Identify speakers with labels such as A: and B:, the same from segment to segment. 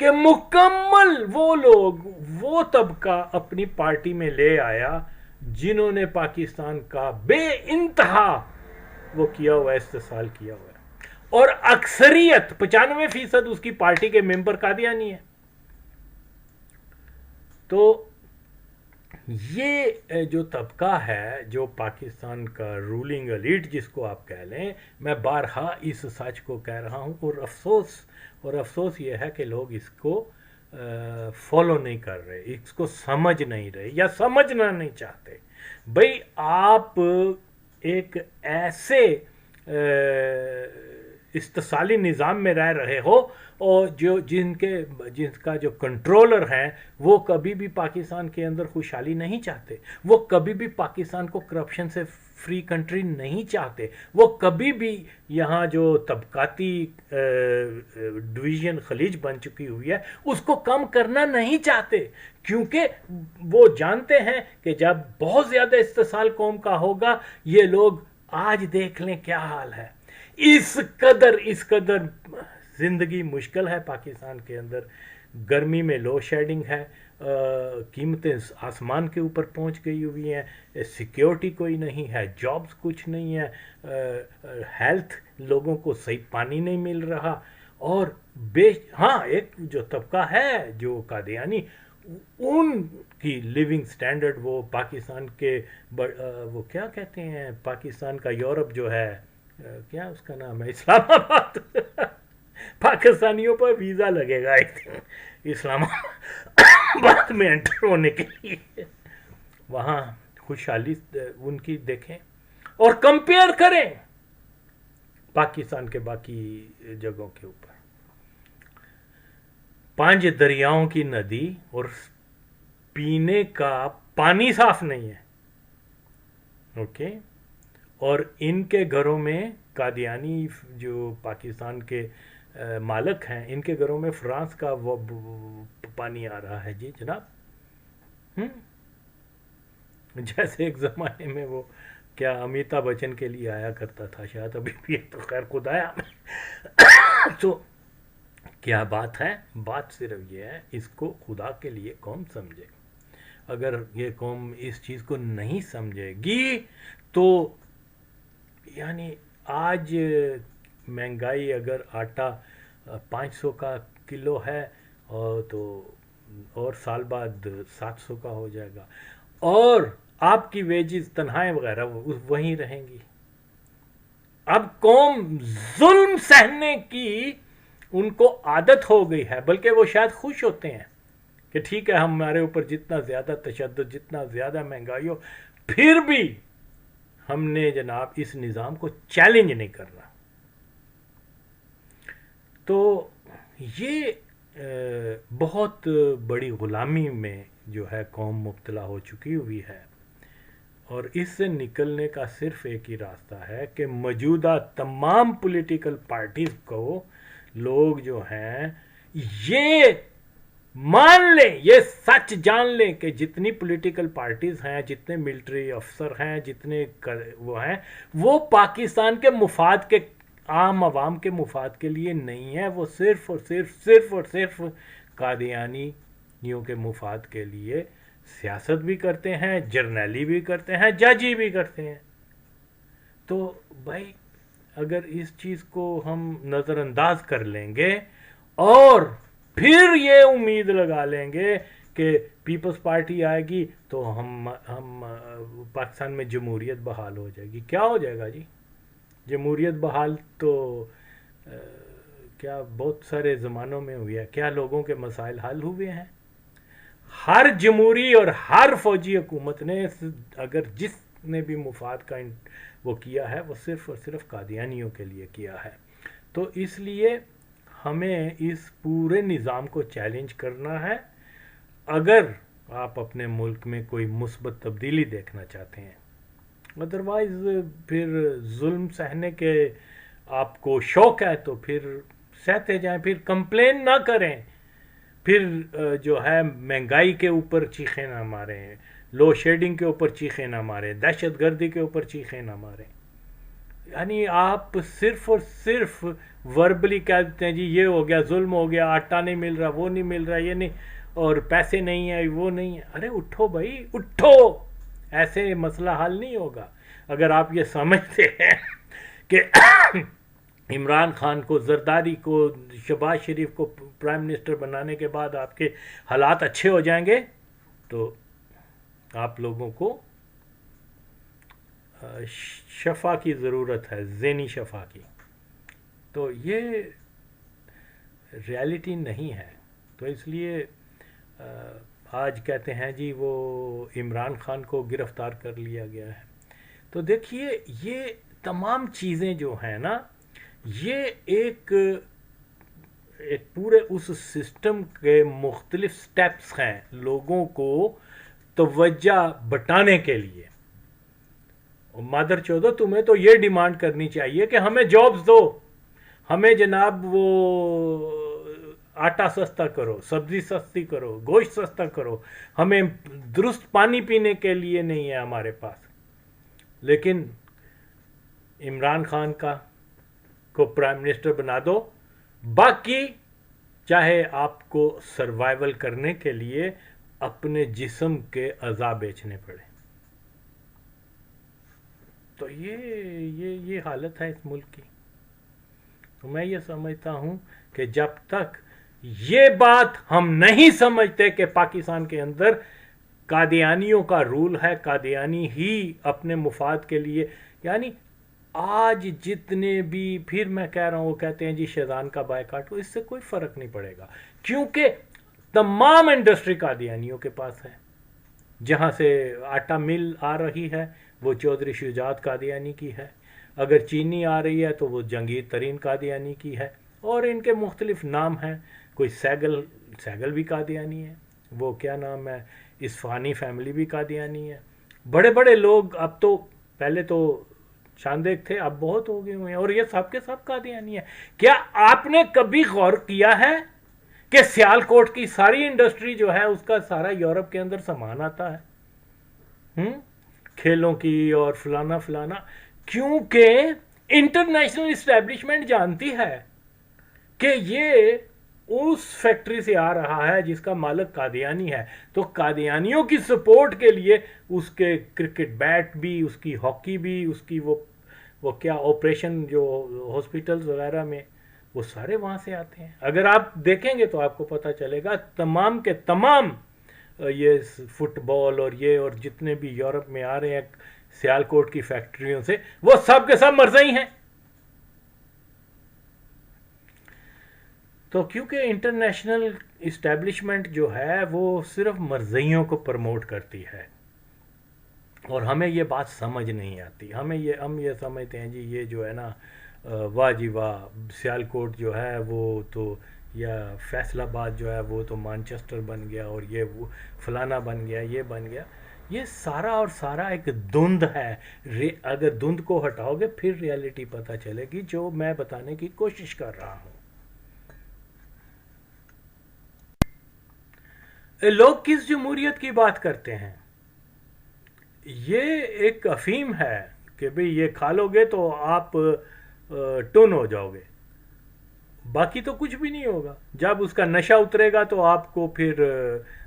A: کہ مکمل وہ لوگ، وہ طبقہ اپنی پارٹی میں لے آیا جنہوں نے پاکستان کا بے انتہا وہ کیا ہوا ہے، استحصال کیا ہوا ہے، اور اکثریت 95% اس کی پارٹی کے ممبر قادیانی ہیں. تو یہ جو طبقہ ہے، جو پاکستان کا رولنگ ایلیٹ جس کو آپ کہہ لیں، میں بارہا اس سچ کو کہہ رہا ہوں، اور افسوس یہ ہے کہ لوگ اس کو فالو نہیں کر رہے، اس کو سمجھ نہیں رہے یا سمجھنا نہیں چاہتے. بھئی آپ ایک ایسے استثالی نظام میں رہ رہے ہو، اور جن کا جو کنٹرولر ہیں وہ کبھی بھی پاکستان کے اندر خوشحالی نہیں چاہتے، وہ کبھی بھی پاکستان کو کرپشن سے فری کنٹری نہیں چاہتے، وہ کبھی بھی یہاں جو طبقاتی ڈویژن خلیج بن چکی ہوئی ہے اس کو کم کرنا نہیں چاہتے، کیونکہ وہ جانتے ہیں کہ جب بہت زیادہ استحصال قوم کا ہوگا، یہ لوگ آج دیکھ لیں کیا حال ہے. اس قدر زندگی مشکل ہے پاکستان کے اندر. گرمی میں لو شیڈنگ ہے، قیمتیں آسمان کے اوپر پہنچ گئی ہوئی ہیں، سیکیورٹی کوئی نہیں ہے، جابز کچھ نہیں ہے، ہیلتھ لوگوں کو صحیح پانی نہیں مل رہا، اور ہاں ایک جو طبقہ ہے جو قادیانی، ان کی لیونگ سٹینڈرڈ وہ پاکستان کے وہ کیا کہتے ہیں، پاکستان کا یورپ جو ہے، کیا اس کا نام ہے، اسلام آباد. پاکستانیوں پر ویزا لگے گا ایک دن اسلام آباد میں انٹر ہونے کے لیے. وہاں خوشحالی ان کی دیکھیں اور کمپیئر کریں پاکستان کے باقی جگہوں کے اوپر. 5 دریاؤں کی ندی اور پینے کا پانی صاف نہیں ہے، اوکے. اور ان کے گھروں میں قادیانی جو پاکستان کے مالک ہیں، ان کے گھروں میں فرانس کا وہ پانی آ رہا ہے. جی جناب، جیسے ایک زمانے میں وہ کیا امیتابھ بچن کے لیے آیا کرتا تھا، شاید ابھی بھی، تو خیر خدایا. تو کیا بات ہے، بات صرف یہ ہے، اس کو خدا کے لیے قوم سمجھے. اگر یہ قوم اس چیز کو نہیں سمجھے گی تو یعنی آج مہنگائی اگر آٹا 500 کا کلو ہے اور سال بعد 700 کا ہو جائے گا، اور آپ کی ویجز تنخواہیں وغیرہ وہیں رہیں گی. اب قوم ظلم سہنے کی ان کو عادت ہو گئی ہے، بلکہ وہ شاید خوش ہوتے ہیں کہ ٹھیک ہے ہمارے اوپر جتنا زیادہ تشدد، جتنا زیادہ مہنگائی ہو، پھر بھی ہم نے جناب اس نظام کو چیلنج نہیں کرنا. تو یہ بہت بڑی غلامی میں جو ہے قوم مبتلا ہو چکی ہوئی ہے، اور اس سے نکلنے کا صرف ایک ہی راستہ ہے کہ موجودہ تمام پولیٹیکل پارٹیز کو لوگ جو ہیں یہ مان لیں، یہ سچ جان لیں کہ جتنی پولیٹیکل پارٹیز ہیں، جتنے ملٹری افسر ہیں، جتنے وہ ہیں، وہ پاکستان کے مفاد کے، عام عوام کے مفاد کے لیے نہیں ہے، وہ صرف اور صرف قادیانیوں کے مفاد کے لیے سیاست بھی کرتے ہیں، جرنیلی بھی کرتے ہیں، ججی بھی کرتے ہیں. تو بھائی اگر اس چیز کو ہم نظر انداز کر لیں گے اور پھر یہ امید لگا لیں گے کہ پیپلز پارٹی آئے گی تو ہم پاکستان میں جمہوریت بحال ہو جائے گی، کیا ہو جائے گا جی؟ جمہوریت بحال تو کیا بہت سارے زمانوں میں ہوئی ہے، کیا لوگوں کے مسائل حل ہوئے ہیں؟ ہر جمہوری اور ہر فوجی حکومت نے اگر جس نے بھی مفاد کا وہ کیا ہے، وہ صرف اور صرف قادیانیوں کے لیے کیا ہے. تو اس لیے ہمیں اس پورے نظام کو چیلنج کرنا ہے اگر آپ اپنے ملک میں کوئی مثبت تبدیلی دیکھنا چاہتے ہیں. ادروائز پھر ظلم سہنے کے آپ کو شوق ہے تو پھر سہتے جائیں، پھر کمپلین نہ کریں، پھر جو ہے مہنگائی کے اوپر چیخیں نہ ماریں، لو شیڈنگ کے اوپر چیخیں نہ ماریں، دہشت گردی کے اوپر چیخیں نہ ماریں. یعنی آپ صرف اور صرف وربلی کہہ دیتے ہیں جی یہ ہو گیا، ظلم ہو گیا، آٹا نہیں مل رہا، وہ نہیں مل رہا، یہ نہیں، اور پیسے نہیں ہیں، وہ نہیں ہے. ارے اٹھو بھائی اٹھو، ایسے مسئلہ حل نہیں ہوگا. اگر آپ یہ سمجھتے ہیں کہ عمران خان کو، زرداری کو، شہباز شریف کو پرائم منسٹر بنانے کے بعد آپ کے حالات اچھے ہو جائیں گے، تو آپ لوگوں کو شفا کی ضرورت ہے، ذہنی شفا کی. تو یہ ریالٹی نہیں ہے. تو اس لیے آج کہتے ہیں جی وہ عمران خان کو گرفتار کر لیا گیا ہے. تو دیکھیے یہ تمام چیزیں جو ہیں نا، یہ ایک پورے اس سسٹم کے مختلف سٹیپس ہیں لوگوں کو توجہ بٹانے کے لیے. مادر چودو تمہیں تو یہ ڈیمانڈ کرنی چاہیے کہ ہمیں جابز دو، ہمیں جناب وہ آٹا سستا کرو، سبزی سستی کرو، گوشت سستا کرو، ہمیں درست پانی پینے کے لیے نہیں ہے ہمارے پاس. لیکن عمران خان کو پرائم منسٹر بنا دو، باقی چاہے آپ کو سروائیول کرنے کے لیے اپنے جسم کے اعضاء بیچنے پڑے. تو یہ حالت ہے اس ملک کی. تو میں یہ سمجھتا ہوں کہ جب تک یہ بات ہم نہیں سمجھتے کہ پاکستان کے اندر قادیانیوں کا رول ہے، قادیانی ہی اپنے مفاد کے لیے، یعنی آج جتنے بھی، پھر میں کہہ رہا ہوں، وہ کہتے ہیں جی شیطان کا بائیکاٹ، اس سے کوئی فرق نہیں پڑے گا، کیونکہ تمام انڈسٹری قادیانیوں کے پاس ہے. جہاں سے آٹا مل آ رہی ہے وہ چودھری شجاعت قادیانی کی ہے، اگر چینی آ رہی ہے تو وہ جہانگیر ترین قادیانی کی ہے، اور ان کے مختلف نام ہیں. کوئی سیگل بھی قادیانی ہے، وہ کیا نام ہے، اصفہانی فیملی بھی قادیانی ہے. بڑے بڑے لوگ اب تو، پہلے تو چاندیک تھے، اب بہت ہو گئے ہوئے ہیں، اور یہ سب کے سب قادیانی ہیں. کیا آپ نے کبھی غور کیا ہے کہ سیالکوٹ کی ساری انڈسٹری جو ہے اس کا سارا یورپ کے اندر سامان آتا ہے، کھیلوں کی اور فلانا فلانا؟ کیونکہ انٹرنیشنل اسٹیبلشمنٹ جانتی ہے کہ یہ اس فیکٹری سے آ رہا ہے جس کا مالک قادیانی ہے. تو قادیانیوں کی سپورٹ کے لیے اس کے کرکٹ بیٹ بھی، اس کی ہاکی بھی، اس کی وہ کیا آپریشن جو ہاسپٹلز وغیرہ میں، وہ سارے وہاں سے آتے ہیں. اگر آپ دیکھیں گے تو آپ کو پتہ چلے گا تمام کے تمام یہ فٹ بال اور یہ اور جتنے بھی یورپ میں آ رہے ہیں سیالکوٹ کی فیکٹریوں سے، وہ سب کے سب مرزئی ہیں. تو کیونکہ انٹرنیشنل اسٹیبلشمنٹ جو ہے وہ صرف مرزئیوں کو پروموٹ کرتی ہے، اور ہمیں یہ بات سمجھ نہیں آتی. ہم یہ سمجھتے ہیں جی یہ جو ہے نا، واہ جی واہ، سیالکوٹ جو ہے وہ تو، یا فیصل آباد جو ہے وہ تو مانچسٹر بن گیا، اور یہ وہ فلانا بن گیا، یہ بن گیا. یہ سارا اور سارا ایک دھند ہے. اگر دھند کو ہٹاؤ گے پھر ریالٹی پتہ چلے گی، جو میں بتانے کی کوشش کر رہا ہوں. لوگ کس جمہوریت کی بات کرتے ہیں؟ یہ ایک افہیم ہے کہ بھئی یہ کھا لو گے تو آپ ٹن ہو جاؤ گے، باقی تو کچھ بھی نہیں ہوگا. جب اس کا نشہ اترے گا تو آپ کو پھر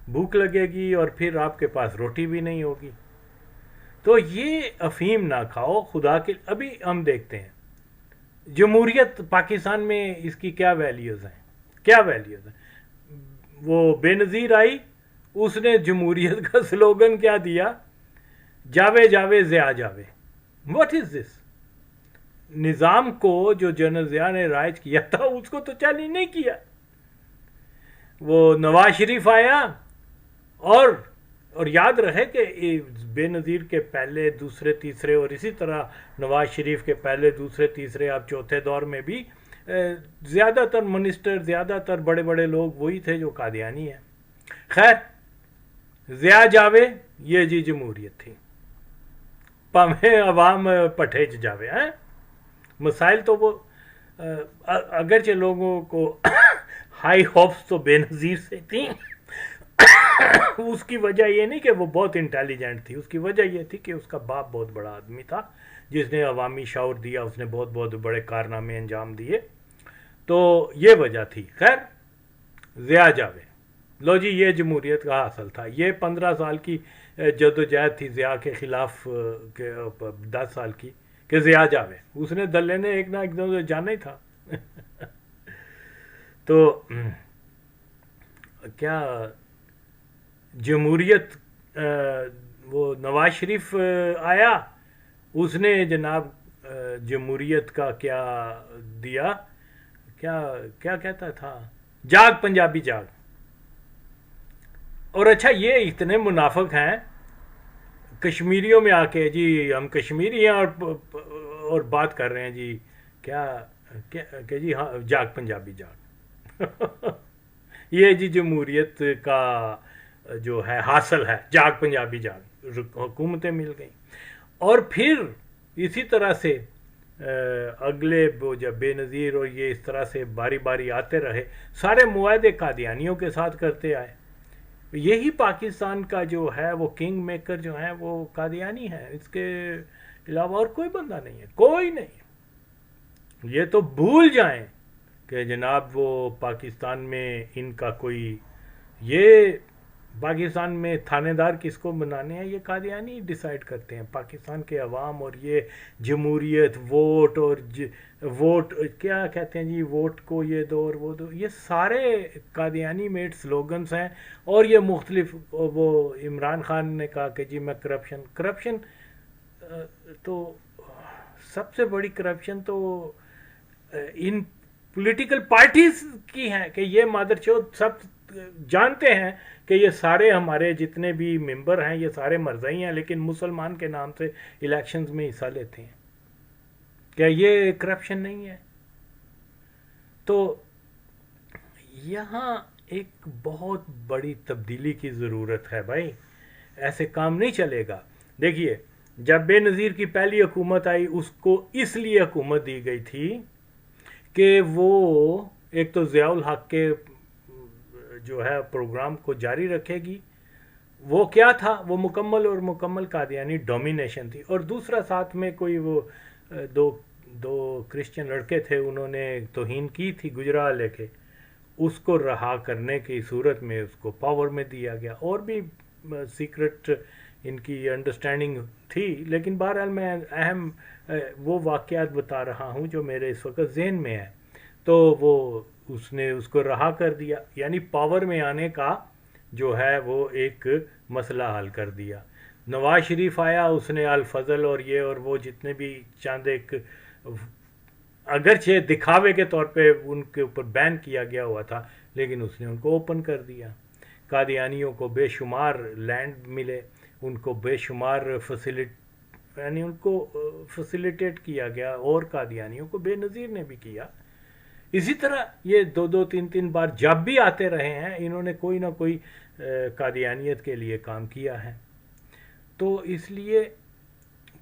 A: بھوک لگے گی، اور پھر آپ کے پاس روٹی بھی نہیں ہوگی. تو یہ افہیم نہ کھاؤ خدا کے. ابھی ہم دیکھتے ہیں جمہوریت پاکستان میں اس کی کیا ویلیوز ہیں، کیا ویلیوز ہیں. وہ بے نظیر آئی، اس نے جمہوریت کا سلوگن کیا دیا، جاوے جاوے ضیاء جاوے. واٹ از دس؟ نظام کو جو جنرل ضیاء نے رائج کیا تھا اس کو تو چیلنج نہیں کیا. وہ نواز شریف آیا، اور یاد رہے کہ بے نظیر کے پہلے، دوسرے، تیسرے، اور اسی طرح نواز شریف کے پہلے، دوسرے، تیسرے، اب چوتھے دور میں بھی زیادہ تر منسٹر، زیادہ تر بڑے بڑے لوگ وہی تھے جو قادیانی ہیں. خیر، ضیاء جاوے یہ جی جمہوریت تھی، پامیں عوام پٹھیچ جاوے ہیں. مسائل تو وہ اگرچہ لوگوں کو ہائی ہوپس تو بے نظیر سے تھیں، اس کی وجہ یہ نہیں کہ وہ بہت انٹیلیجنٹ تھی، اس کی وجہ یہ تھی کہ اس کا باپ بہت بڑا آدمی تھا جس نے عوامی شعور دیا، اس نے بہت بہت بڑے کارنامے انجام دیے. تو یہ وجہ تھی. خیر ضیاء جاوید, لو جی یہ جمہوریت کا حاصل تھا. یہ 15 سال کی جدوجہد تھی ضیاء کے خلاف, 10 سال کی, کہ ضیاء جاوید اس نے دلے نے ایک نہ ایک دم سے جانا ہی تھا. تو کیا جمہوریت, وہ نواز شریف آیا, اس نے جناب جمہوریت کا کیا دیا, کیا کہتا تھا, جاگ پنجابی جاگ. اور اچھا یہ اتنے منافق ہیں کشمیریوں میں آ کے, جی ہم کشمیری ہیں اور بات کر رہے ہیں جی کیا کہ جی ہاں جاگ پنجابی جاگ. یہ جی جمہوریت کا جو ہے حاصل ہے, جاگ پنجابی جاگ, حکومتیں مل گئیں. اور پھر اسی طرح سے اگلے جب بے نظیر اور یہ اس طرح سے باری باری آتے رہے, سارے معاہدے قادیانیوں کے ساتھ کرتے آئے. یہی پاکستان کا جو ہے وہ کنگ میکر جو ہیں وہ قادیانی ہے, اس کے علاوہ اور کوئی بندہ نہیں ہے, کوئی نہیں. یہ تو بھول جائیں کہ جناب وہ پاکستان میں ان کا کوئی, یہ پاکستان میں تھانے دار کس کو بنانے ہیں یہ قادیانی ڈیسائیڈ کرتے ہیں. پاکستان کے عوام اور یہ جمہوریت, ووٹ اور ووٹ کیا کہتے ہیں جی, ووٹ کو یہ دو اور وہ دو, یہ سارے قادیانی میڈ سلوگنز ہیں. اور یہ مختلف, وہ عمران خان نے کہا کہ جی میں کرپشن تو سب سے بڑی کرپشن تو ان پولیٹیکل پارٹیز کی ہیں کہ یہ مادر چوت سب جانتے ہیں کہ یہ سارے ہمارے جتنے بھی ممبر ہیں یہ سارے مرزائی ہیں, لیکن مسلمان کے نام سے الیکشنز میں حصہ لیتے ہیں. کیا یہ کرپشن نہیں ہے؟ تو یہاں ایک بہت بڑی تبدیلی کی ضرورت ہے بھائی, ایسے کام نہیں چلے گا. دیکھیے جب بے نظیر کی پہلی حکومت آئی, اس کو اس لیے حکومت دی گئی تھی کہ وہ ایک تو ضیاء الحق کے جو ہے پروگرام کو جاری رکھے گی. وہ کیا تھا, وہ مکمل اور مکمل قادیانی ڈومینیشن تھی. اور دوسرا ساتھ میں کوئی وہ دو کرسچن لڑکے تھے, انہوں نے توہین کی تھی گجرالے کے, اس کو رہا کرنے کی صورت میں اس کو پاور میں دیا گیا. اور بھی سیکرٹ ان کی انڈرسٹینڈنگ تھی, لیکن بہرحال میں اہم وہ واقعات بتا رہا ہوں جو میرے اس وقت ذہن میں ہے. تو وہ اس نے اس کو رہا کر دیا, یعنی پاور میں آنے کا جو ہے وہ ایک مسئلہ حل کر دیا. نواز شریف آیا, اس نے الفضل اور یہ اور وہ جتنے بھی چاند ایک اگرچہ دکھاوے کے طور پہ ان کے اوپر بین کیا گیا ہوا تھا, لیکن اس نے ان کو اوپن کر دیا. قادیانیوں کو بے شمار لینڈ ملے, ان کو بے شمار یعنی ان کو فیسیلیٹیٹ کیا گیا, اور قادیانیوں کو بے نظیر نے بھی کیا. اسی طرح یہ 2-3 بار جب بھی آتے رہے ہیں, انہوں نے کوئی نہ کوئی قادیانیت کے لیے کام کیا ہے. تو اس لیے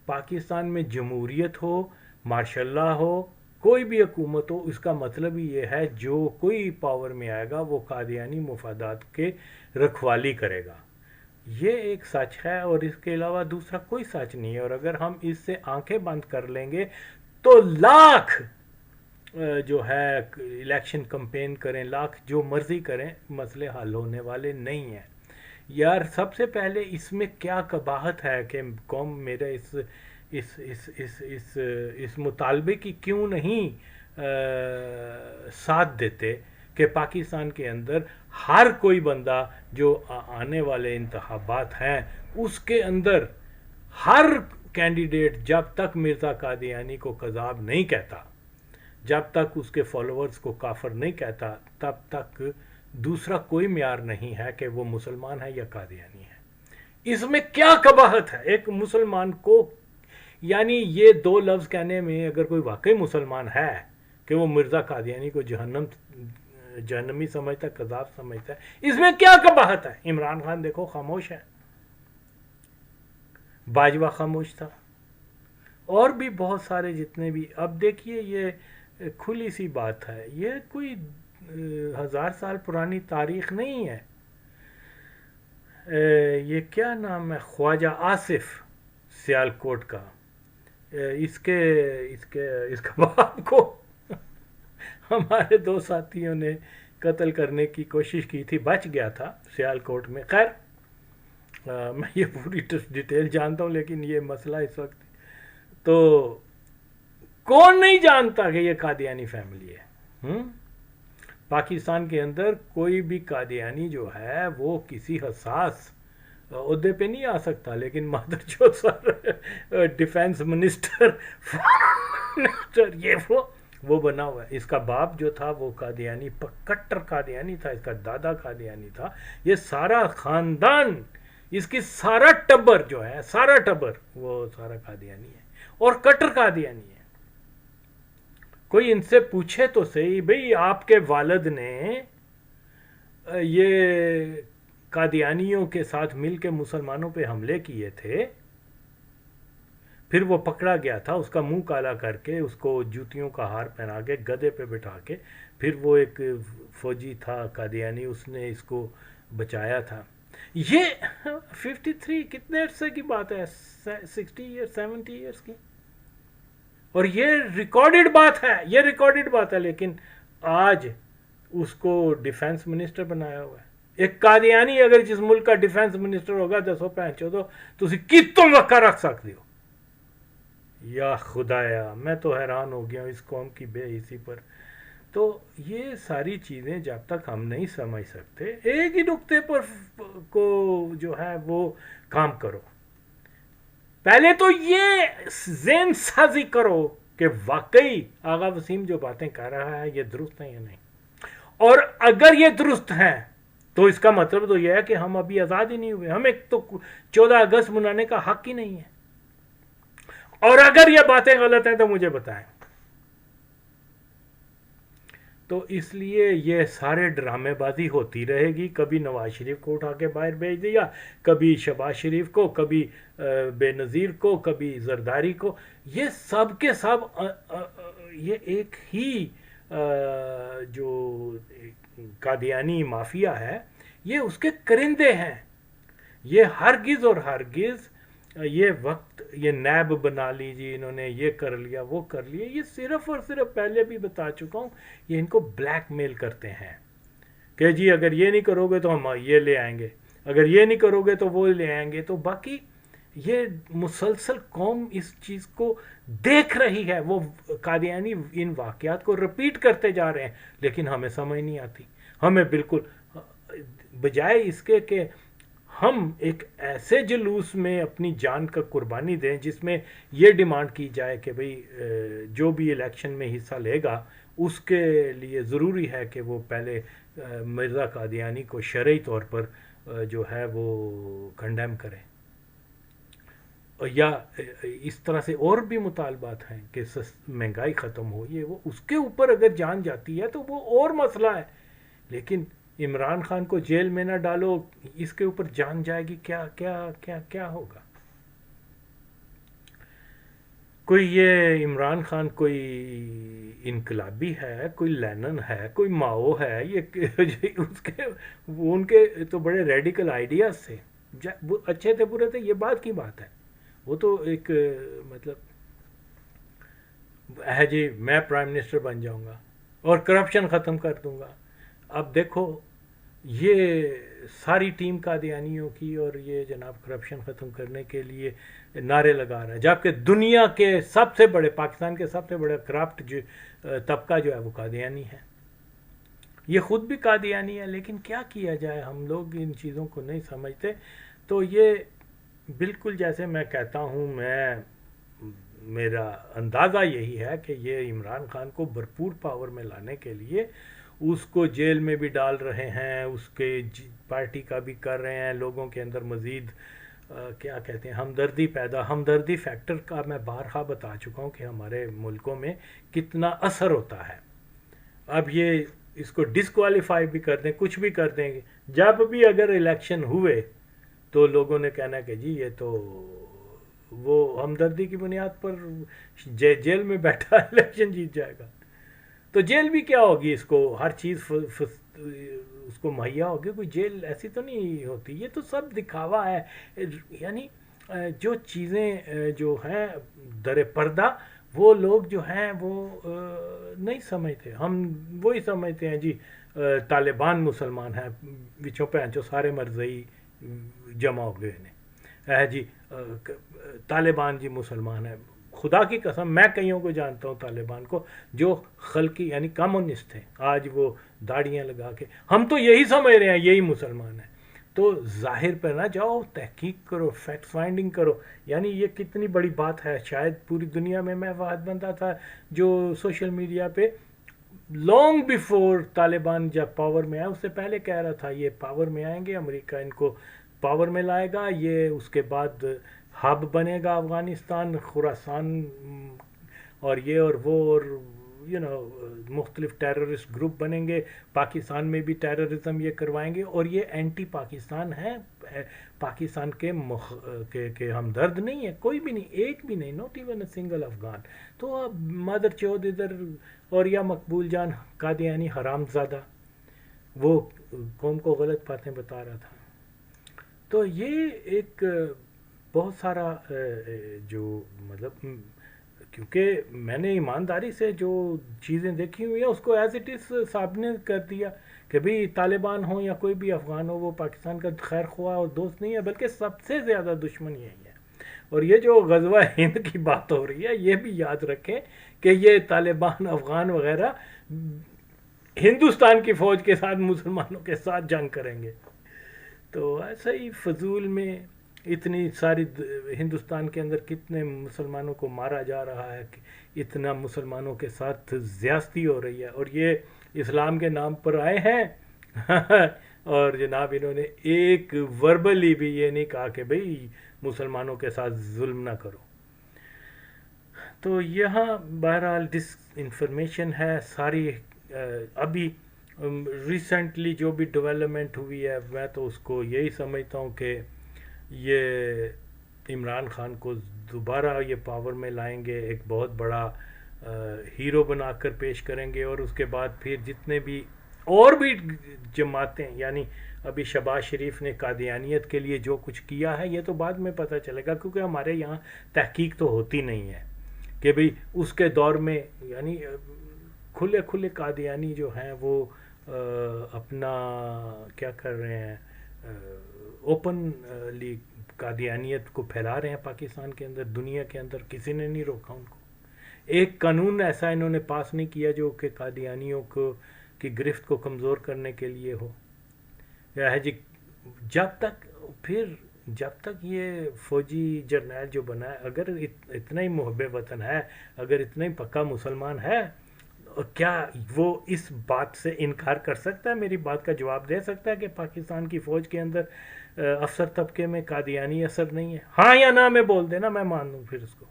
A: پاکستان میں جمہوریت ہو, مارشل لا ہو, کوئی بھی حکومت ہو, اس کا مطلب ہی یہ ہے جو کوئی پاور میں آئے گا وہ قادیانی مفادات کے رکھوالی کرے گا. یہ ایک سچ ہے اور اس کے علاوہ دوسرا کوئی سچ نہیں ہے. اور اگر ہم اس سے آنکھیں بند کر لیں گے تو لاکھ جو ہے الیکشن کمپین کریں, لاکھ جو مرضی کریں, مسئلے حل ہونے والے نہیں ہیں. یار سب سے پہلے اس میں کیا قباحت ہے کہ قوم میرے اس مطالبے کی کیوں نہیں ساتھ دیتے کہ پاکستان کے اندر ہر کوئی بندہ جو آنے والے انتخابات ہیں اس کے اندر ہر کینڈیڈیٹ جب تک مرزا قادیانی کو کذاب نہیں کہتا, جب تک اس کے فالوورز کو کافر نہیں کہتا, تب تک دوسرا کوئی معیار نہیں ہے کہ وہ مسلمان ہے یا قادیانی ہے. اس میں کیا قباحت ہے ایک مسلمان کو, یعنی یہ 2 لفظ کہنے میں اگر کوئی واقعی مسلمان ہے کہ وہ مرزا قادیانی کو جہنمی سمجھتا ہے, کذاب سمجھتا ہے, اس میں کیا قباحت ہے؟ عمران خان دیکھو خاموش ہے, باجوہ خاموش تھا, اور بھی بہت سارے جتنے بھی. اب دیکھیے یہ کھلی سی بات ہے, یہ کوئی 1000 سال پرانی تاریخ نہیں ہے. یہ کیا نام ہے, خواجہ آصف سیالکوٹ کا, اس کا باپ کو ہمارے 2 ساتھیوں نے قتل کرنے کی کوشش کی تھی، بچ گیا تھا سیالکوٹ میں. خیر میں یہ پوری ڈیٹیل جانتا ہوں، لیکن یہ مسئلہ اس وقت تو کون نہیں جانتا کہ یہ قادیانی فیملی ہے. پاکستان کے اندر کوئی بھی قادیانی جو ہے وہ کسی حساس عہدے پہ نہیں آ سکتا، لیکن مادر جو سر ڈیفینس منسٹر یہ وہ بنا ہوا ہے. اس کا باپ جو تھا وہ قادیانی، کٹر قادیانی تھا، اس کا دادا قادیانی تھا. یہ سارا خاندان، اس کی سارا ٹبر جو ہے، سارا ٹبر وہ سارا قادیانی ہے اور کٹر قادیانی ہے. کوئی ان سے پوچھے تو صحیح، بھئی آپ کے والد نے یہ قادیانیوں کے ساتھ مل کے مسلمانوں پہ حملے کیے تھے، پھر وہ پکڑا گیا تھا، اس کا منہ کالا کر کے، اس کو جوتیوں کا ہار پہنا کے، گدھے پہ بٹھا کے، پھر وہ ایک فوجی تھا قادیانی، اس نے اس کو بچایا تھا. یہ 53 کتنے عرصے کی بات ہے، 60 ایئرس 70 ایئرس کی، اور یہ ریکارڈڈ بات ہے، یہ ریکارڈڈ بات ہے. لیکن آج اس کو ڈیفینس منسٹر بنایا ہوا ہے. ایک قادیانی اگر جس ملک کا ڈیفینس منسٹر ہوگا، دسو پہنچو تو تسی کتوں وقت رکھ سکتے ہو. یا خدایا، میں تو حیران ہو گیا ہوں اس قوم کی بے حسی پر. تو یہ ساری چیزیں جب تک ہم نہیں سمجھ سکتے، ایک ہی نقطے پر کو جو ہے وہ کام کرو. پہلے تو یہ ذہن سازی کرو کہ واقعی آغا وسیم جو باتیں کر رہا ہے یہ درست ہیں یا نہیں، اور اگر یہ درست ہیں تو اس کا مطلب تو یہ ہے کہ ہم ابھی آزاد ہی نہیں ہوئے، ہمیں تو 14 اگست منانے کا حق ہی نہیں ہے. اور اگر یہ باتیں غلط ہیں تو مجھے بتائیں. تو اس لیے یہ سارے ڈرامے بازی ہوتی رہے گی. کبھی نواز شریف کو اٹھا کے باہر بھیج دیا، کبھی شہباز شریف کو، کبھی بے نظیر کو، کبھی زرداری کو. یہ سب کے سب یہ ایک ہی جو قادیانی مافیا ہے، یہ اس کے کرندے ہیں. یہ ہرگز اور ہرگز یہ وقت یہ نیب بنا لیجیے، انہوں نے یہ کر لیا وہ کر لیا، یہ صرف اور صرف پہلے بھی بتا چکا ہوں، یہ ان کو بلیک میل کرتے ہیں کہ جی اگر یہ نہیں کرو گے تو ہم یہ لے آئیں گے، اگر یہ نہیں کرو گے تو وہ لے آئیں گے. تو باقی یہ مسلسل قوم اس چیز کو دیکھ رہی ہے، وہ قادیانی ان واقعات کو رپیٹ کرتے جا رہے ہیں، لیکن ہمیں سمجھ نہیں آتی. ہمیں بالکل بجائے اس کے کہ ہم ایک ایسے جلوس میں اپنی جان کا قربانی دیں جس میں یہ ڈیمانڈ کی جائے کہ بھئی جو بھی الیکشن میں حصہ لے گا اس کے لیے ضروری ہے کہ وہ پہلے مرزا قادیانی کو شرعی طور پر جو ہے وہ کنڈیم کریں. یا اس طرح سے اور بھی مطالبات ہیں کہ مہنگائی ختم ہو، یہ وہ اس کے اوپر اگر جان جاتی ہے تو وہ اور مسئلہ ہے. لیکن عمران خان کو جیل میں نہ ڈالو، اس کے اوپر جان جائے گی، کیا کیا کیا کیا ہوگا. کوئی یہ عمران خان کوئی انقلابی ہے، کوئی لینن ہے، کوئی ماؤ ہے، یہ اس کے وہ ان کے تو بڑے ریڈیکل آئیڈیاز تھے، اچھے تھے برے تھے، یہ بات کی بات ہے. وہ تو ایک مطلب ہے جی میں پرائم منسٹر بن جاؤں گا اور کرپشن ختم کر دوں گا. اب دیکھو یہ ساری ٹیم قادیانیوں کی، اور یہ جناب کرپشن ختم کرنے کے لیے نعرے لگا رہا ہے، جبکہ دنیا کے سب سے بڑے، پاکستان کے سب سے بڑے کرپٹ طبقہ جو ہے وہ قادیانی ہے. یہ خود بھی قادیانی ہے، لیکن کیا کیا جائے، ہم لوگ ان چیزوں کو نہیں سمجھتے. تو یہ بالکل جیسے میں کہتا ہوں، میرا اندازہ یہی ہے کہ یہ عمران خان کو بھرپور پاور میں لانے کے لیے اس کو جیل میں بھی ڈال رہے ہیں، اس کے پارٹی کا بھی کر رہے ہیں، لوگوں کے اندر مزید کیا کہتے ہیں ہمدردی فیکٹر کا میں بارہا بتا چکا ہوں کہ ہمارے ملکوں میں کتنا اثر ہوتا ہے. اب یہ اس کو ڈسکوالیفائی بھی کر دیں، کچھ بھی کر دیں گے، جب بھی اگر الیکشن ہوئے تو لوگوں نے کہنا کہ جی یہ تو وہ ہمدردی کی بنیاد پر جیل میں بیٹھا الیکشن جیت جائے گا. تو جیل بھی کیا ہوگی، اس کو ہر چیز اس کو مہیا ہوگی، کوئی جیل ایسی تو نہیں ہوتی. یہ تو سب دکھاوا ہے. یعنی جو چیزیں جو ہیں در پردہ وہ لوگ جو ہیں وہ نہیں سمجھتے. ہم وہی سمجھتے ہیں جی طالبان مسلمان ہیں وچوں پہنچو سارے مرزئی جمع ہو گئے ہیں جی طالبان جی مسلمان ہیں. خدا کی قسم میں کئیوں کو جانتا ہوں طالبان کو جو خلقی یعنی کمیونسٹ ہیں, آج وہ داڑیاں لگا کے, ہم تو یہی سمجھ رہے ہیں یہی مسلمان ہیں. تو ظاہر پہ نہ جاؤ, تحقیق کرو, فیکٹ فائنڈنگ کرو. یعنی یہ کتنی بڑی بات ہے, شاید پوری دنیا میں واحد بندہ تھا جو سوشل میڈیا پہ لانگ بیفور طالبان جب پاور میں آیا اس سے پہلے کہہ رہا تھا یہ پاور میں آئیں گے, امریکہ ان کو پاور میں لائے گا, یہ اس کے بعد ہب بنے گا افغانستان, خراسان اور یہ اور وہ اور مختلف ٹیررسٹ گروپ بنیں گے, پاکستان میں بھی ٹیررزم یہ کروائیں گے, اور یہ اینٹی پاکستان ہیں, پاکستان کے ہمدرد نہیں ہے کوئی بھی نہیں, ایک بھی نہیں, not even a single Afghan. تو اب مادر چود ادھر, اور یا مقبول جان قادیانی حرام زادہ وہ قوم کو غلط باتیں بتا رہا تھا. تو یہ ایک بہت سارا جو مطلب, کیونکہ میں نے ایمانداری سے جو چیزیں دیکھی ہوئی ہیں اس کو ایز اٹ از ثابت کر دیا کہ بھئی طالبان ہوں یا کوئی بھی افغان ہو وہ پاکستان کا خیر خواہ اور دوست نہیں ہے, بلکہ سب سے زیادہ دشمن یہی ہے. اور یہ جو غزوہ ہند کی بات ہو رہی ہے یہ بھی یاد رکھیں کہ یہ طالبان افغان وغیرہ ہندوستان کی فوج کے ساتھ مسلمانوں کے ساتھ جنگ کریں گے. تو ایسا ہی فضول میں اتنی ساری ہندوستان کے اندر کتنے مسلمانوں کو مارا جا رہا ہے, اتنا مسلمانوں کے ساتھ زیادتی ہو رہی ہے, اور یہ اسلام کے نام پر آئے ہیں اور جناب انہوں نے ایک وربلی بھی یہ نہیں کہا کہ بھئی مسلمانوں کے ساتھ ظلم نہ کرو. تو یہاں بہرحال ڈس انفارمیشن ہے ساری. ابھی ریسنٹلی جو بھی ڈیولپمنٹ ہوئی ہے میں تو اس کو یہی سمجھتا ہوں کہ یہ عمران خان کو دوبارہ یہ پاور میں لائیں گے, ایک بہت بڑا ہیرو بنا کر پیش کریں گے, اور اس کے بعد پھر جتنے بھی اور بھی جماعتیں, یعنی ابھی شہباز شریف نے قادیانیت کے لیے جو کچھ کیا ہے یہ تو بعد میں پتہ چلے گا, کیونکہ ہمارے یہاں تحقیق تو ہوتی نہیں ہے کہ بھئی اس کے دور میں یعنی کھلے کھلے قادیانی جو ہیں وہ اپنا کیا کر رہے ہیں, اوپنلی قادیانیت کو پھیلا رہے ہیں پاکستان کے اندر, دنیا کے اندر کسی نے نہیں روکا ان کو. ایک قانون ایسا انہوں نے پاس نہیں کیا جو کہ قادیانیوں کو کی گرفت کو کمزور کرنے کے لیے ہو. جی جب تک یہ فوجی جرنیل جو بنا ہے اگر اتنا ہی محب وطن ہے, اگر اتنا ہی پکا مسلمان ہے, کیا وہ اس بات سے انکار کر سکتا ہے, میری بات کا جواب دے سکتا ہے کہ پاکستان کی فوج کے اندر افسر طبقے میں قادیانی اثر نہیں ہے؟ ہاں یا نہ میں بول دینا, میں مان لوں پھر اس کو.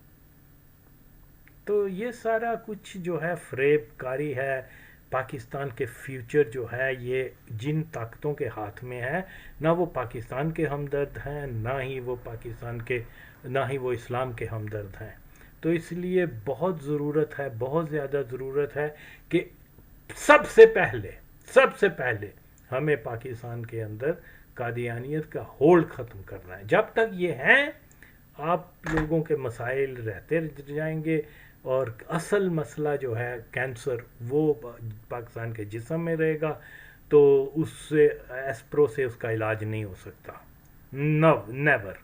A: تو یہ سارا کچھ جو ہے فریب کاری ہے. پاکستان کے فیوچر جو ہے یہ جن طاقتوں کے ہاتھ میں ہے, نہ وہ پاکستان کے ہمدرد ہیں, نہ ہی وہ اسلام کے ہمدرد ہیں. تو اس لیے بہت ضرورت ہے, بہت زیادہ ضرورت ہے کہ سب سے پہلے ہمیں پاکستان کے اندر قادیانیت کا ہولڈ ختم کرنا ہے. جب تک یہ ہیں آپ لوگوں کے مسائل رہتے جائیں گے, اور اصل مسئلہ جو ہے کینسر وہ پاکستان کے جسم میں رہے گا, تو اس سے ایسپرو سے اس کا علاج نہیں ہو سکتا, نیور.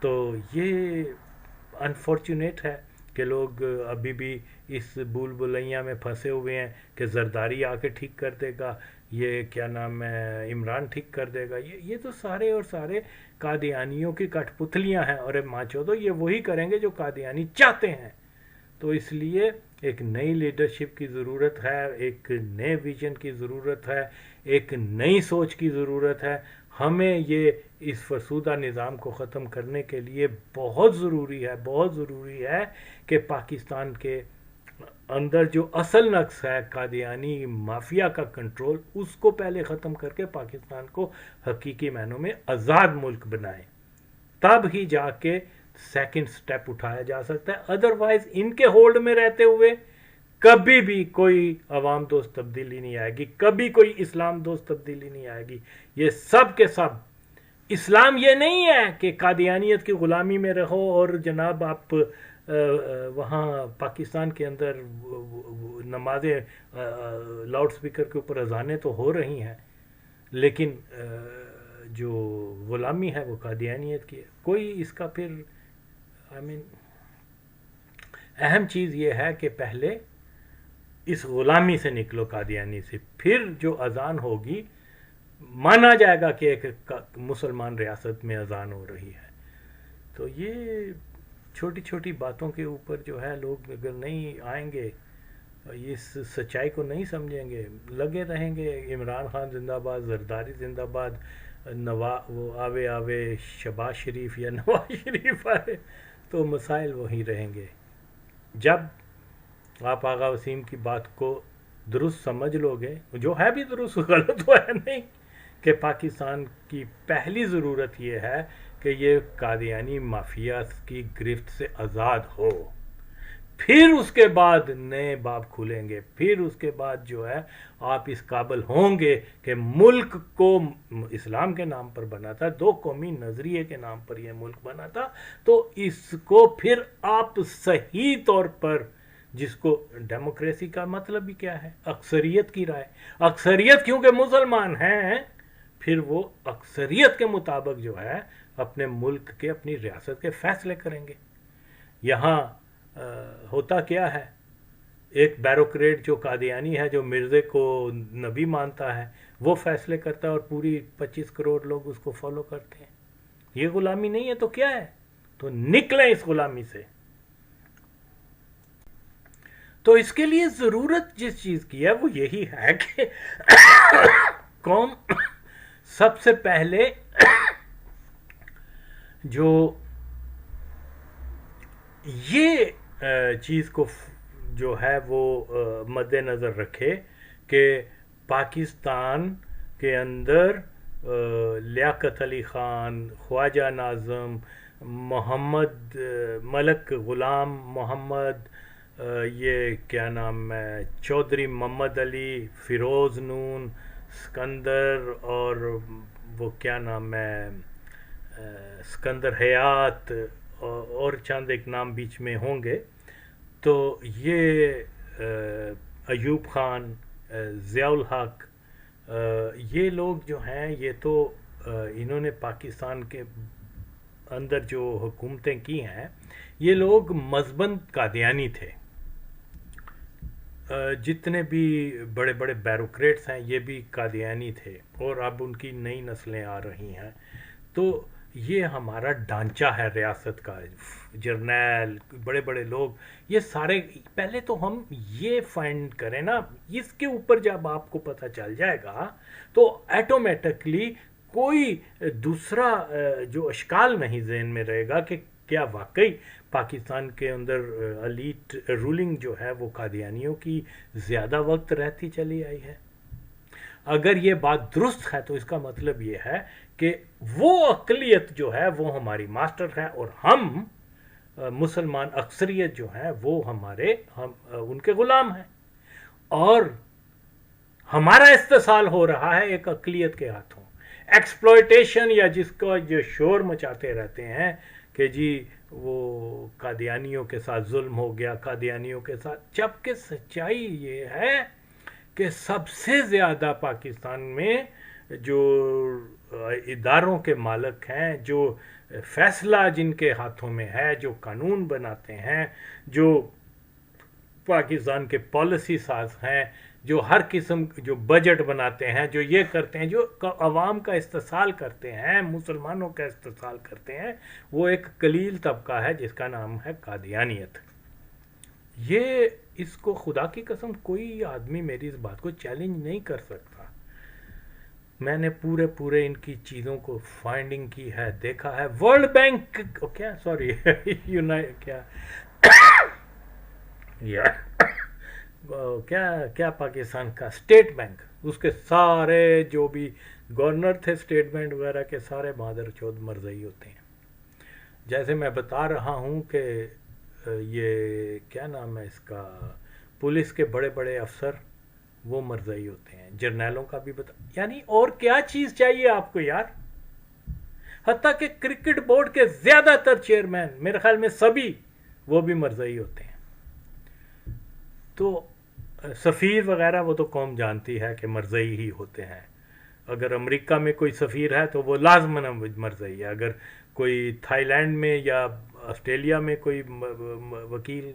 A: تو یہ انفارچونیٹ ہے کہ لوگ ابھی بھی اس بھول بھلیاں میں پھنسے ہوئے ہیں کہ زرداری آ کے ٹھیک کر دے گا, یہ کیا نام ہے عمران ٹھیک کر دے گا. یہ تو سارے اور سارے قادیانیوں کی کٹ پتلیاں ہیں, اور ماں چودو یہ وہی کریں گے جو قادیانی چاہتے ہیں. تو اس لیے ایک نئی لیڈرشپ کی ضرورت ہے, ایک نئے ویژن کی ضرورت ہے, ایک نئی سوچ کی ضرورت ہے. ہمیں یہ اس فرسودہ نظام کو ختم کرنے کے لیے بہت ضروری ہے کہ پاکستان کے اندر جو اصل نقص ہے قادیانی مافیا کا کنٹرول, اس کو پہلے ختم کر کے پاکستان کو حقیقی معنوں میں آزاد ملک بنائیں, تب ہی جا کے سیکنڈ سٹیپ اٹھایا جا سکتا ہے. ادروائز ان کے ہولڈ میں رہتے ہوئے کبھی بھی کوئی عوام دوست تبدیلی نہیں آئے گی, کبھی کوئی اسلام دوست تبدیلی نہیں آئے گی. یہ سب کے سب اسلام یہ نہیں ہے کہ قادیانیت کی غلامی میں رہو اور جناب آپ وہاں پاکستان کے اندر نمازیں لاؤڈ سپیکر کے اوپر اذانیں تو ہو رہی ہیں، لیکن جو غلامی ہے وہ قادیانیت کی ہے. کوئی اس کا پھر اہم چیز یہ ہے کہ پہلے اس غلامی سے نکلو، قادیانی سے، پھر جو اذان ہوگی مانا جائے گا کہ ایک مسلمان ریاست میں اذان ہو رہی ہے. تو یہ چھوٹی چھوٹی باتوں کے اوپر جو ہے لوگ اگر نہیں آئیں گے، اس سچائی کو نہیں سمجھیں گے، لگے رہیں گے عمران خان زندہ باد، زرداری زندہ باد، وہ آوے آوے شہباز شریف یا نواز شریف آئے، تو مسائل وہی رہیں گے. جب آپ آغا وسیم کی بات کو درست سمجھ لو گے، جو ہے بھی درست، غلط تو ہے نہیں، کہ پاکستان کی پہلی ضرورت یہ ہے کہ یہ قادیانی مافیا کی گرفت سے آزاد ہو، پھر اس کے بعد نئے باب کھلیں گے، پھر اس کے بعد جو ہے آپ اس قابل ہوں گے کہ ملک کو اسلام کے نام پر بنا تھا، دو قومی نظریے کے نام پر یہ ملک بنا تھا، تو اس کو پھر آپ صحیح طور پر، جس کو ڈیموکریسی کا مطلب بھی کیا ہے، اکثریت کی رائے، اکثریت کیونکہ مسلمان ہیں، پھر وہ اکثریت کے مطابق جو ہے اپنے ملک کے، اپنی ریاست کے فیصلے کریں گے. یہاں ہوتا کیا ہے، ایک بیروکریٹ جو قادیانی ہے، جو مرزے کو نبی مانتا ہے، وہ فیصلے کرتا ہے اور پوری 25 کروڑ لوگ اس کو فالو کرتے ہیں. یہ غلامی نہیں ہے تو کیا ہے؟ تو نکلیں اس غلامی سے. تو اس کے لیے ضرورت جس چیز کی ہے وہ یہی ہے کہ قوم سب سے پہلے جو یہ چیز کو جو ہے وہ مد نظر رکھے کہ پاکستان کے اندر لیاقت علی خان، خواجہ ناظم، محمد ملک غلام محمد، یہ کیا نام ہے، چودھری محمد علی، فیروز نون، اسکندر، اور وہ کیا نام ہے، اسکندر حیات، اور چند ایک نام بیچ میں ہوں گے. تو یہ ایوب خان، ضیاء الحق، یہ لوگ جو ہیں، یہ تو انہوں نے پاکستان کے اندر جو حکومتیں کی ہیں، یہ لوگ مذہباً قادیانی تھے. جتنے بھی بڑے بڑے بیروکریٹس ہیں یہ بھی قادیانی تھے، اور اب ان کی نئی نسلیں آ رہی ہیں. تو یہ ہمارا ڈھانچہ ہے ریاست کا، جرنیل، بڑے بڑے لوگ، یہ سارے. پہلے تو ہم یہ فائنڈ کریں نا، اس کے اوپر جب آپ کو پتہ چل جائے گا تو ایٹومیٹکلی کوئی دوسرا جو اشکال نہیں ذہن میں رہے گا کہ کیا واقعی پاکستان کے اندر الیٹ رولنگ جو ہے وہ قادیانیوں کی زیادہ وقت رہتی چلی آئی ہے. اگر یہ بات درست ہے تو اس کا مطلب یہ ہے کہ وہ اقلیت جو ہے وہ ہماری ماسٹر ہے، اور ہم مسلمان اکثریت جو ہے وہ ہم ان کے غلام ہیں، اور ہمارا استحصال ہو رہا ہے ایک اقلیت کے ہاتھوں. ایکسپلوئٹیشن، یا جس کو جو شور مچاتے رہتے ہیں کہ جی وہ قادیانیوں کے ساتھ ظلم ہو گیا، قادیانیوں کے ساتھ، جبکہ سچائی یہ ہے کہ سب سے زیادہ پاکستان میں جو اداروں کے مالک ہیں، جو فیصلہ جن کے ہاتھوں میں ہے، جو قانون بناتے ہیں، جو پاکستان کے پالیسی ساز ہیں، جو ہر قسم جو بجٹ بناتے ہیں، جو یہ کرتے ہیں، جو عوام کا استحصال کرتے ہیں، مسلمانوں کا استحصال کرتے ہیں، وہ ایک قلیل طبقہ ہے جس کا نام ہے قادیانیت. یہ اس کو خدا کی قسم کوئی آدمی میری اس بات کو چیلنج نہیں کر سکتا. میں نے پورے ان کی چیزوں کو فائنڈنگ کی ہے، دیکھا ہے. ورلڈ بینک کیا پاکستان کا اسٹیٹ بینک، اس کے سارے جو بھی گورنر تھے اسٹیٹ بینک وغیرہ کے، سارے مادر چود مرزئی ہوتے ہیں. جیسے میں بتا رہا ہوں کہ یہ کیا نام ہے اس کا، پولیس کے بڑے بڑے افسر وہ مرزئی ہوتے ہیں، جرنیلوں کا بھی یعنی اور کیا چیز چاہیے آپ کو یار. حتیٰ کہ کرکٹ بورڈ کے زیادہ تر چیئرمین، میرے خیال میں سبھی، وہ بھی مرزئی ہوتے ہیں. تو سفیر وغیرہ وہ تو قوم جانتی ہے کہ مرزئی ہی ہوتے ہیں. اگر امریکہ میں کوئی سفیر ہے تو وہ لازماً مرزئی ہے. اگر کوئی تھائی لینڈ میں یا آسٹریلیا میں کوئی وکیل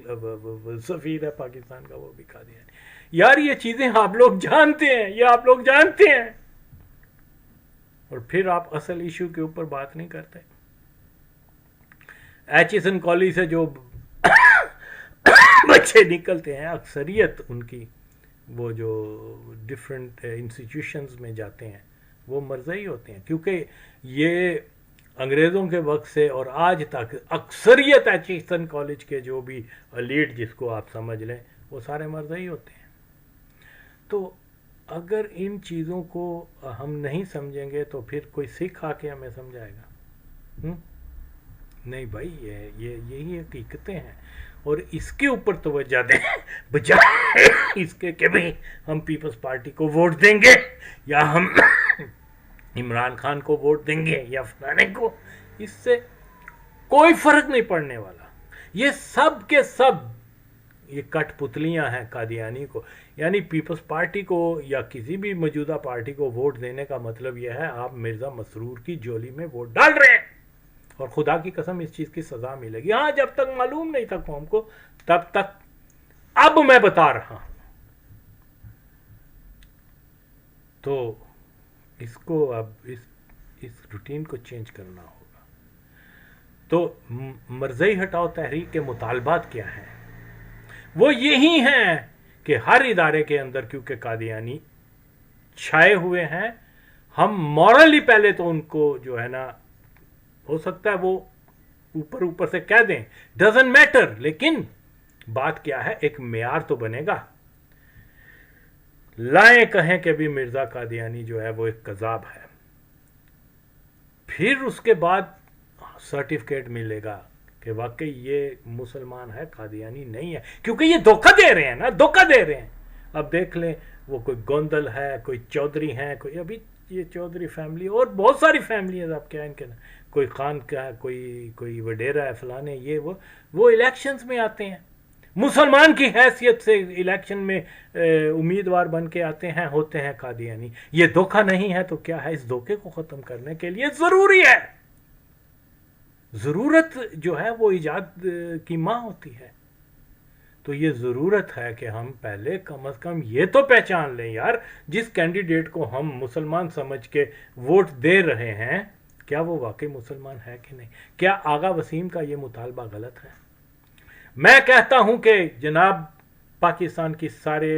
A: سفیر ہے پاکستان کا, وہ بھی قادیانی. یار یہ چیزیں آپ لوگ جانتے ہیں, یہ آپ لوگ جانتے ہیں, اور پھر آپ اصل ایشو کے اوپر بات نہیں کرتے. ایچسن کالج سے جو بچے نکلتے ہیں اکثریت ان کی, وہ جو ڈفرینٹ انسٹیٹیوشنز میں جاتے ہیں وہ مرزئی ہوتے ہیں, کیونکہ یہ انگریزوں کے وقت سے اور آج تک اکثریت ایچسن کالج کے جو بھی لیڈ جس کو آپ سمجھ لیں وہ سارے مرزئی ہوتے ہیں. تو اگر ان چیزوں کو ہم نہیں سمجھیں گے تو پھر کوئی سکھ آ کے ہمیں سمجھائے گا؟ نہیں بھائی, یہی حقیقتیں ہیں, اور اس کے اوپر توجہ دیں بجائے اس کے کہ بھئی ہم پیپلز پارٹی کو ووٹ دیں گے یا ہم عمران خان کو ووٹ دیں گے یا فلانے کو. اس سے کوئی فرق نہیں پڑنے والا. یہ سب کے سب یہ کٹ پتلیاں ہیں قادیانی کو. یعنی پیپلز پارٹی کو یا کسی بھی موجودہ پارٹی کو ووٹ دینے کا مطلب یہ ہے آپ مرزا مسرور کی جولی میں ووٹ ڈال رہے ہیں, اور خدا کی قسم اس چیز کی سزا ملے گی. ہاں جب تک معلوم نہیں تھا قوم کو تب تک, اب میں بتا رہا ہوں. تو اس کو اب اس روٹین کو چینج کرنا ہوگا. تو مرزئی ہٹاؤ تحریک کے مطالبات کیا ہیں؟ وہ یہی ہیں کہ ہر ادارے کے اندر کیونکہ قادیانی چھائے ہوئے ہیں, ہم مورلی پہلے تو ان کو جو ہے نا, ہو سکتا ہے وہ اوپر سے کہہ دیں ڈزنٹ میٹر, لیکن بات کیا ہے, ایک معیار تو بنے گا. لائیں کہیں کہ بھی مرزا قادیانی جو ہے وہ ایک کذاب ہے, پھر اس کے بعد سرٹیفکیٹ ملے گا کہ واقعی یہ مسلمان ہے, قادیانی نہیں ہے, کیونکہ یہ دھوکہ دے رہے ہیں نا, دھوکہ دے رہے ہیں. اب دیکھ لیں وہ کوئی گوندل ہے, کوئی چودھری ہیں, کوئی ابھی یہ چودھری فیملی اور بہت ساری فیملیز آپ کیا ان کے نا, کوئی خان کا, کوئی وڈیرا ہے, فلانے, یہ وہ الیکشنز میں آتے ہیں, مسلمان کی حیثیت سے الیکشن میں امیدوار بن کے آتے ہیں, ہوتے ہیں قادیانی. یہ دھوکہ نہیں ہے تو کیا ہے؟ اس دھوکے کو ختم کرنے کے لیے ضروری ہے, ضرورت جو ہے وہ ایجاد کی ماں ہوتی ہے. تو یہ ضرورت ہے کہ ہم پہلے کم از کم یہ تو پہچان لیں یار, جس کینڈیڈیٹ کو ہم مسلمان سمجھ کے ووٹ دے رہے ہیں کیا وہ واقعی مسلمان ہے کہ نہیں. کیا آغا وسیم کا یہ مطالبہ غلط ہے؟ میں کہتا ہوں کہ جناب پاکستان کی سارے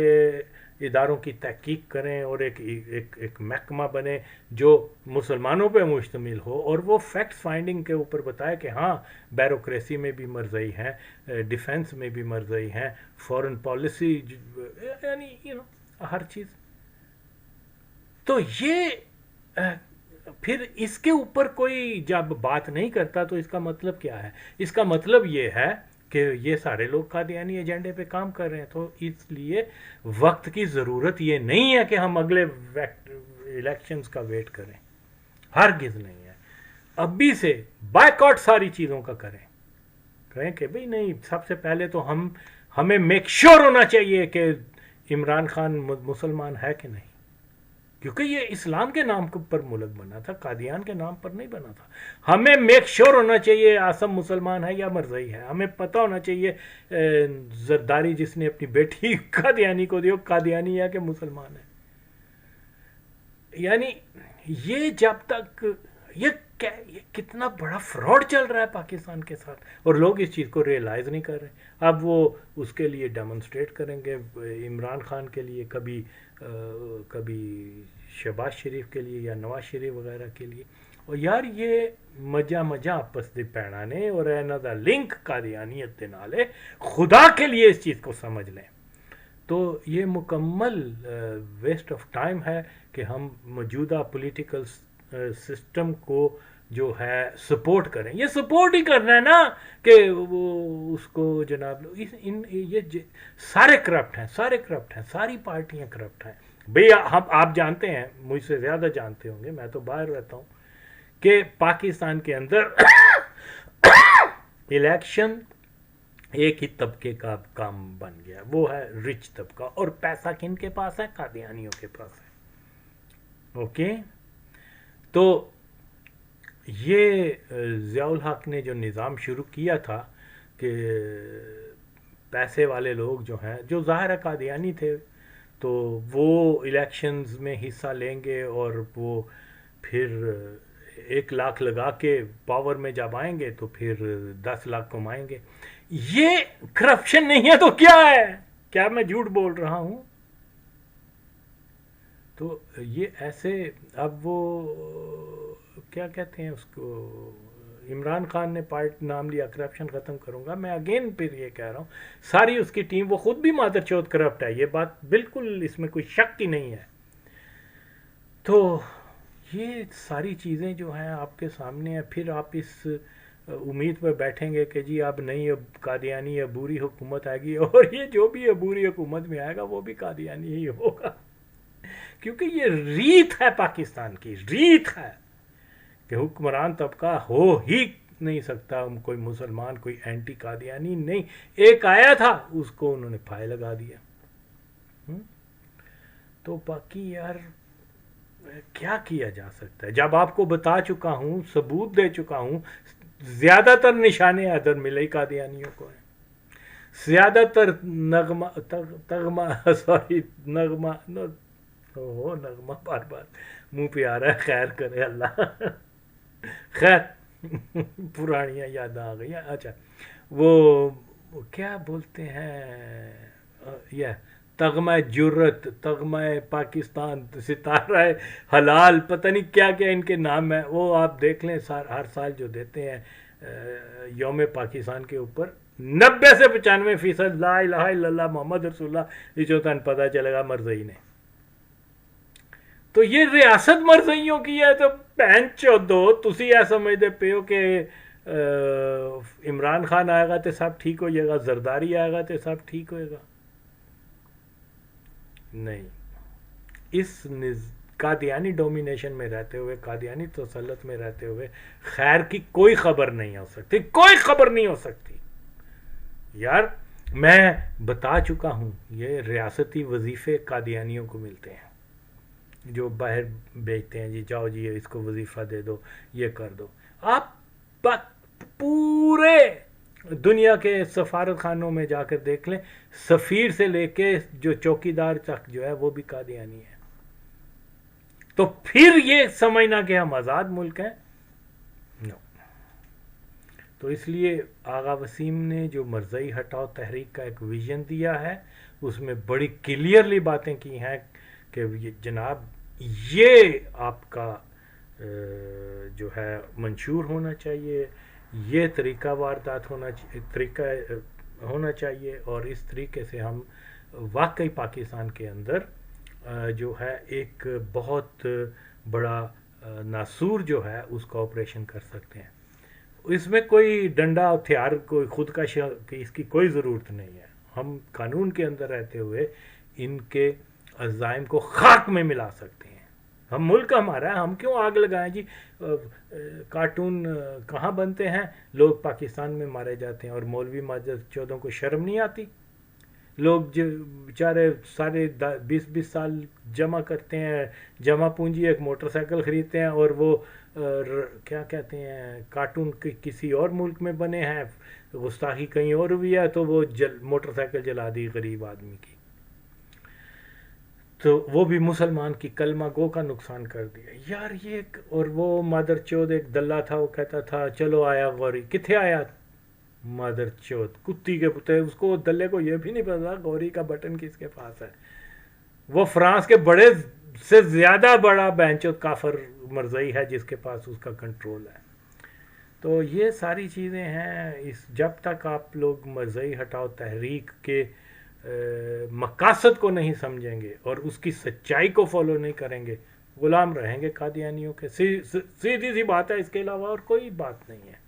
A: اداروں کی تحقیق کریں اور ایک محکمہ بنے جو مسلمانوں پہ مشتمل ہو, اور وہ فیکٹس فائنڈنگ کے اوپر بتائے کہ ہاں بیوروکریسی میں بھی مرزئی ہیں, ڈیفنس میں بھی مرزئی ہیں, فورن پالیسی, یعنی ہر چیز. تو یہ پھر اس کے اوپر کوئی جب بات نہیں کرتا تو اس کا مطلب کیا ہے؟ اس کا مطلب یہ ہے کہ یہ سارے لوگ قادیانی ایجنڈے پہ کام کر رہے ہیں. تو اس لیے وقت کی ضرورت یہ نہیں ہے کہ ہم اگلے الیکشنز کا ویٹ کریں, ہرگز نہیں ہے. ابھی سے بائیکاٹ ساری چیزوں کا کریں کہ بھئی نہیں, سب سے پہلے تو ہمیں میک شور ہونا چاہیے کہ عمران خان مسلمان ہے کہ نہیں, کیونکہ یہ اسلام کے نام پر ملک بنا تھا, قادیان کے نام پر نہیں بنا تھا. ہمیں میک شور ہونا چاہیے عاصم مسلمان ہے یا مرزئی ہے. ہمیں پتہ ہونا چاہیے زرداری جس نے اپنی بیٹی قادیانی کو دی قادیانی ہے کہ مسلمان ہے. یعنی یہ جب تک یہ کتنا بڑا فراڈ چل رہا ہے پاکستان کے ساتھ, اور لوگ اس چیز کو ریئلائز نہیں کر رہے. اب وہ اس کے لیے ڈیمونسٹریٹ کریں گے, عمران خان کے لیے, کبھی شہباز شریف کے لیے یا نواز شریف وغیرہ کے لیے. اور یار یہ مجا آپس دے پیڑانے اور اینا دا لنک قادیانیت دے نال ہے, خدا کے لیے اس چیز کو سمجھ لیں. تو یہ مکمل ویسٹ آف ٹائم ہے کہ ہم موجودہ پولیٹیکل سسٹم کو جو ہے سپورٹ کریں. یہ سپورٹ ہی کرنا ہے نا کہ وہ اس کو جناب یہ سارے کرپٹ ہیں, ساری پارٹیاں کرپٹ ہیں. بھئی آپ جانتے ہیں, مجھ سے زیادہ جانتے ہوں گے, میں تو باہر رہتا ہوں, کہ پاکستان کے اندر الیکشن ایک ہی طبقے کا کام بن گیا، وہ ہے رچ طبقہ، اور پیسہ کن کے پاس ہے؟ قادیانیوں کے پاس ہے۔ اوکے، تو یہ ضیاء الحق نے جو نظام شروع کیا تھا کہ پیسے والے لوگ جو ہیں، جو ظاہر قادیانی تھے، تو وہ الیکشنز میں حصہ لیں گے اور وہ پھر 1 لاکھ لگا کے پاور میں جب آئیں گے تو پھر 10 لاکھ کمائیں گے۔ یہ کرپشن نہیں ہے تو کیا ہے؟ کیا میں جھوٹ بول رہا ہوں؟ تو یہ ایسے، اب وہ کیا کہتے ہیں اس کو، عمران خان نے پارٹ نام لیا کرپشن ختم کروں گا، میں اگین پھر یہ کہہ رہا ہوں، ساری اس کی ٹیم، وہ خود بھی مادر چوت کرپٹ ہے، یہ بات بالکل اس میں کوئی شک ہی نہیں ہے۔ تو یہ ساری چیزیں جو ہیں آپ کے سامنے ہیں، پھر آپ اس امید پہ بیٹھیں گے کہ جی اب نہیں، اب قادیانی عبوری حکومت آئے گی، اور یہ جو بھی عبوری حکومت میں آئے گا وہ بھی قادیانی ہی ہوگا، کیونکہ یہ ریت ہے، پاکستان کی ریت ہے کہ حکمران طبقہ ہو ہی نہیں سکتا کوئی مسلمان، کوئی اینٹی قادیانی نہیں۔ ایک آیا تھا، اس کو انہوں نے پھائے لگا دیا۔ تو باقی یار کیا کیا جا سکتا ہے؟ جب آپ کو بتا چکا ہوں، ثبوت دے چکا ہوں، زیادہ تر نشانے ادھر ملے قادیانیوں کو ہیں، زیادہ تر نغمہ بار بار منہ پہ آ رہا ہے، خیر کرے اللہ، خیر پرانیاں یاد آ گئی۔ اچھا، وہ کیا بولتے ہیں، یہ تغمہ جرت، تغمہ پاکستان، ستارہ حلال، پتہ نہیں کیا کیا ان کے نام ہیں، وہ آپ دیکھ لیں، ہر سال جو دیتے ہیں یوم پاکستان کے اوپر 90 سے 95% لا الہ الا اللہ محمد رسول اللہ، یہ جو تن پتہ چلے گا مرزئی نے۔ تو یہ ریاست مرزئیوں کی ہے، تو بہن چودو تسی یہ سمجھتے پے ہو کہ عمران خان آئے گا تو سب ٹھیک ہو جائے گا، زرداری آئے گا تو سب ٹھیک ہوئے گا؟ نہیں، اس قادیانی ڈومینیشن میں رہتے ہوئے، قادیانی تسلط میں رہتے ہوئے خیر کی کوئی خبر نہیں ہو سکتی، کوئی خبر نہیں ہو سکتی یار۔ میں بتا چکا ہوں، یہ ریاستی وظیفے قادیانیوں کو ملتے ہیں، جو باہر بیچتے ہیں، جی جاؤ جی اس کو وظیفہ دے دو، یہ کر دو۔ آپ پورے دنیا کے سفارت خانوں میں جا کر دیکھ لیں، سفیر سے لے کے جو چوکیدار تک جو ہے وہ بھی قادیانی ہے۔ تو پھر یہ سمجھنا کہ ہم آزاد ملک ہیں، نو۔ تو اس لیے آغا وسیم نے جو مرزئی ہٹاؤ تحریک کا ایک ویژن دیا ہے، اس میں بڑی کلیئرلی باتیں کی ہیں کہ جناب یہ آپ کا جو ہے منشور ہونا چاہیے، یہ طریقہ واردات ہونا چاہیے، اور اس طریقے سے ہم واقعی پاکستان کے اندر جو ہے ایک بہت بڑا ناسور جو ہے اس کا آپریشن کر سکتے ہیں۔ اس میں کوئی ڈنڈا ہتھیار، کوئی خود کا اس کی کوئی ضرورت نہیں ہے۔ ہم قانون کے اندر رہتے ہوئے ان کے عزائم کو خاک میں ملا سکتے ہیں۔ ہم ملک ہمارا ہے، ہم کیوں آگ لگائیں جی؟ کارٹون کہاں بنتے ہیں، لوگ پاکستان میں مارے جاتے ہیں، اور مولوی مادر چودوں کو شرم نہیں آتی؟ لوگ جو بیچارے سارے 20 سال جمع کرتے ہیں، جمع پونجی ایک موٹر سائیکل خریدتے ہیں، اور وہ کیا کہتے ہیں، کارٹون کسی اور ملک میں بنے ہیں، گستاخی کہیں اور ہوئی ہے، تو وہ موٹر سائیکل جلا دی غریب آدمی کی، تو وہ بھی مسلمان کی کلمہ گو کا نقصان کر دیا یار یہ۔ اور وہ مادر چود ایک دلہ تھا، وہ کہتا تھا چلو آیا غوری، کتھے آیا مادر چود کتی کے پتے، اس کو دلے کو یہ بھی نہیں پتا غوری کا بٹن کس کے پاس ہے۔ وہ فرانس کے بڑے سے زیادہ بڑا بینچوت کافر مرزئی ہے جس کے پاس اس کا کنٹرول ہے۔ تو یہ ساری چیزیں ہیں، جب تک آپ لوگ مرزئی ہٹاؤ تحریک کے مقاصد کو نہیں سمجھیں گے اور اس کی سچائی کو فالو نہیں کریں گے، غلام رہیں گے قادیانیوں کے۔ سیدھی سی بات ہے، اس کے علاوہ اور کوئی بات نہیں ہے۔